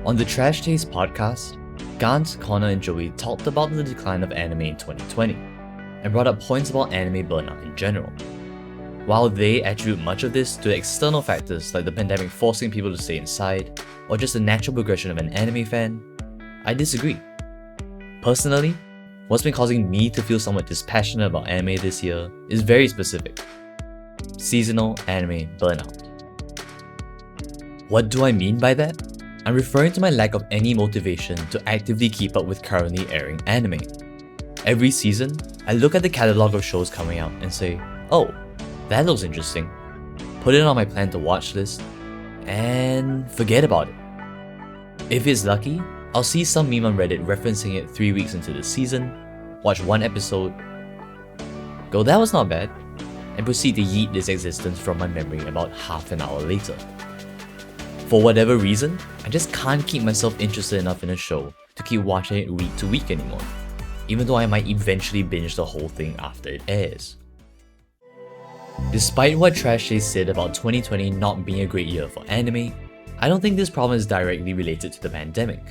On the Trash Taste podcast, Gant, Connor, and Joey talked about the decline of anime in 2020 and brought up points about anime burnout in general. While they attribute much of this to external factors like the pandemic forcing people to stay inside, or just the natural progression of an anime fan, I disagree. Personally, what's been causing me to feel somewhat dispassionate about anime this year is very specific. Seasonal anime burnout. What do I mean by that? I'm referring to my lack of any motivation to actively keep up with currently airing anime. Every season, I look at the catalogue of shows coming out and say, oh, that looks interesting. Put it on my plan to watch list, and forget about it. If it's lucky, I'll see some meme on Reddit referencing it 3 weeks into the season, watch one episode, go that was not bad, and proceed to yeet this existence from my memory about half an hour later. For whatever reason, I just can't keep myself interested enough in a show to keep watching it week to week anymore, even though I might eventually binge the whole thing after it airs. Despite what Trash Taste said about 2020 not being a great year for anime, I don't think this problem is directly related to the pandemic.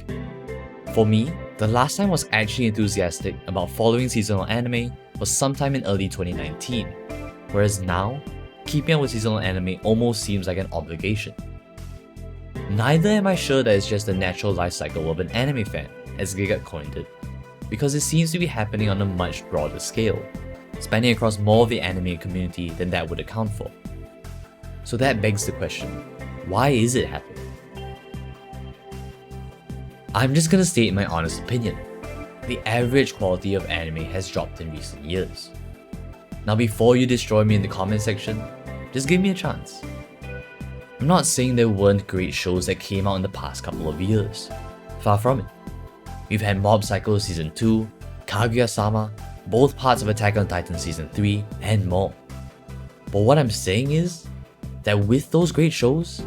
For me, the last time I was actually enthusiastic about following seasonal anime was sometime in early 2019, whereas now, keeping up with seasonal anime almost seems like an obligation. Neither am I sure that it's just the natural life cycle of an anime fan, as gigguk coined it, because it seems to be happening on a much broader scale, spanning across more of the anime community than that would account for. So that begs the question, why is it happening? I'm just gonna state my honest opinion. The average quality of anime has dropped in recent years. Now before you destroy me in the comment section, just give me a chance. I'm not saying there weren't great shows that came out in the past couple of years. Far from it. We've had Mob Psycho Season 2, Kaguya-sama, both parts of Attack on Titan Season 3, and more. But what I'm saying is that with those great shows,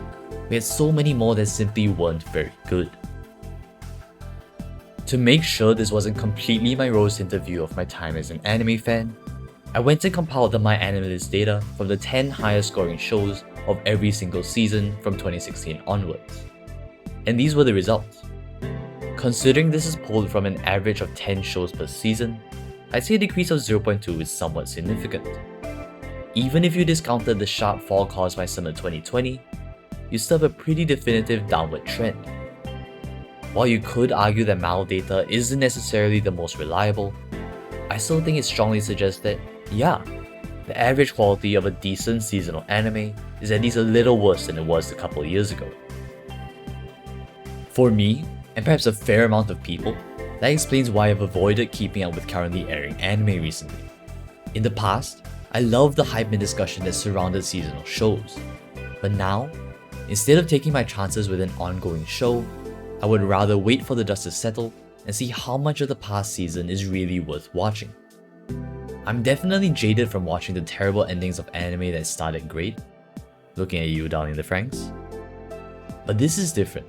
we had so many more that simply weren't very good. To make sure this wasn't completely my rose-tinted view of my time as an anime fan, I went and compiled the myanimelist data from the 10 highest scoring shows of every single season from 2016 onwards. And these were the results. Considering this is pulled from an average of 10 shows per season, I'd say a decrease of 0.2 is somewhat significant. Even if you discounted the sharp fall caused by summer 2020, you still have a pretty definitive downward trend. While you could argue that MAL data isn't necessarily the most reliable, I still think it strongly suggests that, yeah, the average quality of a decent seasonal anime is at least a little worse than it was a couple of years ago. For me, and perhaps a fair amount of people, that explains why I've avoided keeping up with currently airing anime recently. In the past, I loved the hype and discussion that surrounded seasonal shows. But now, instead of taking my chances with an ongoing show, I would rather wait for the dust to settle and see how much of the past season is really worth watching. I'm definitely jaded from watching the terrible endings of anime that started great, looking at you down in the franxx. But this is different.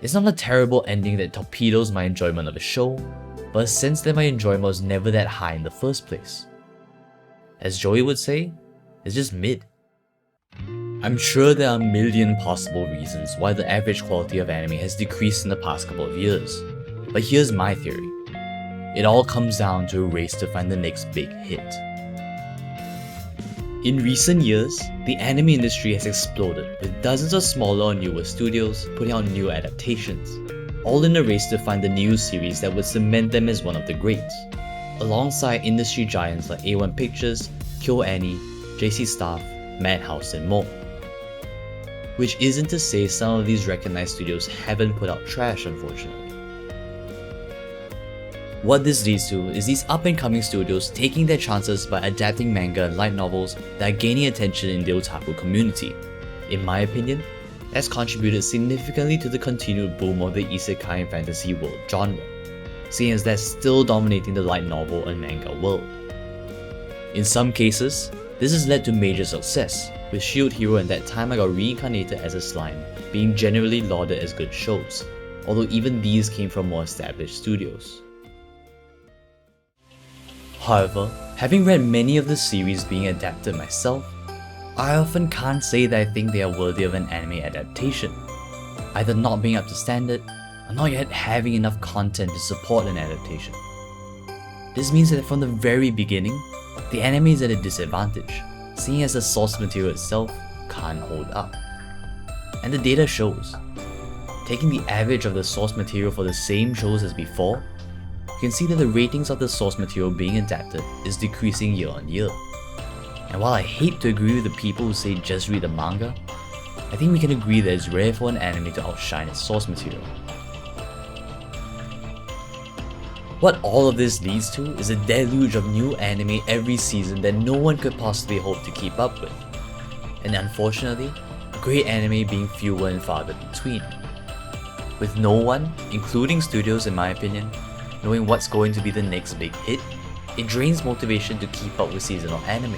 It's not a terrible ending that torpedoes my enjoyment of a show, but a sense that my enjoyment was never that high in the first place. As Joey would say, it's just mid. I'm sure there are a million possible reasons why the average quality of anime has decreased in the past couple of years, but here's my theory. It all comes down to a race to find the next big hit. In recent years, the anime industry has exploded with dozens of smaller or newer studios putting out new adaptations, all in a race to find the new series that would cement them as one of the greats, alongside industry giants like A1 Pictures, KyoAni, JC Staff, Madhouse and more. Which isn't to say some of these recognized studios haven't put out trash, unfortunately. What this leads to is these up-and-coming studios taking their chances by adapting manga and light novels that are gaining attention in the otaku community. In my opinion, that's contributed significantly to the continued boom of the isekai and fantasy world genre, seeing as that's still dominating the light novel and manga world. In some cases, this has led to major success, with Shield Hero and That Time I Got Reincarnated as a Slime being generally lauded as good shows, although even these came from more established studios. However, having read many of the series being adapted myself, I often can't say that I think they are worthy of an anime adaptation. either not being up to standard or not yet having enough content to support an adaptation. This means that from the very beginning, the anime is at a disadvantage, seeing as the source material itself can't hold up. And the data shows. Taking the average of the source material for the same shows as before, you can see that the ratings of the source material being adapted is decreasing year on year. And while I hate to agree with the people who say just read the manga, I think we can agree that it's rare for an anime to outshine its source material. What all of this leads to is a deluge of new anime every season that no one could possibly hope to keep up with. And unfortunately, great anime being fewer and farther between. With no one, including studios in my opinion, knowing what's going to be the next big hit, it drains motivation to keep up with seasonal anime,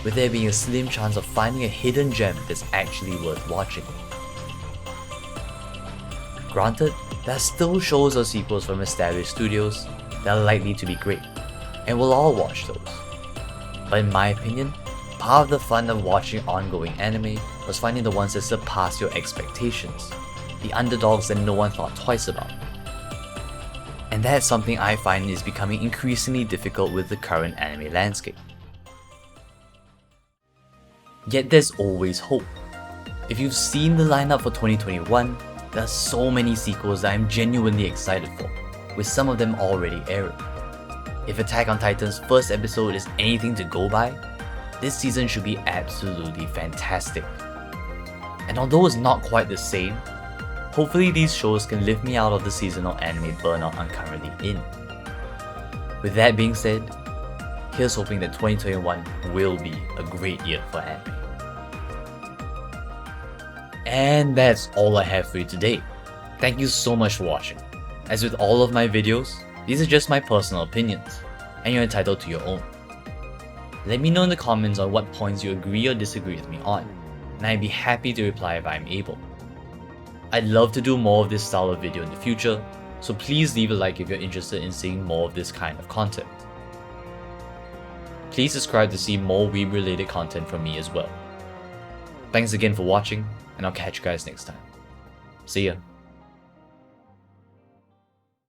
with there being a slim chance of finding a hidden gem that's actually worth watching. Granted, there are still shows or sequels from established studios that are likely to be great, and we'll all watch those. But in my opinion, part of the fun of watching ongoing anime was finding the ones that surpass your expectations, the underdogs that no one thought twice about. And that's something I find is becoming increasingly difficult with the current anime landscape. Yet there's always hope. If you've seen the lineup for 2021, there are so many sequels that I'm genuinely excited for, with some of them already airing. If Attack on Titan's first episode is anything to go by, this season should be absolutely fantastic. And although it's not quite the same, hopefully these shows can lift me out of the seasonal anime burnout I'm currently in. With that being said, here's hoping that 2021 will be a great year for anime. And that's all I have for you today. Thank you so much for watching. As with all of my videos, these are just my personal opinions, and you're entitled to your own. Let me know in the comments on what points you agree or disagree with me on, and I'd be happy to reply if I'm able. I'd love to do more of this style of video in the future, so please leave a like if you're interested in seeing more of this kind of content. Please subscribe to see more weeb related content from me as well. Thanks again for watching, and I'll catch you guys next time. See ya.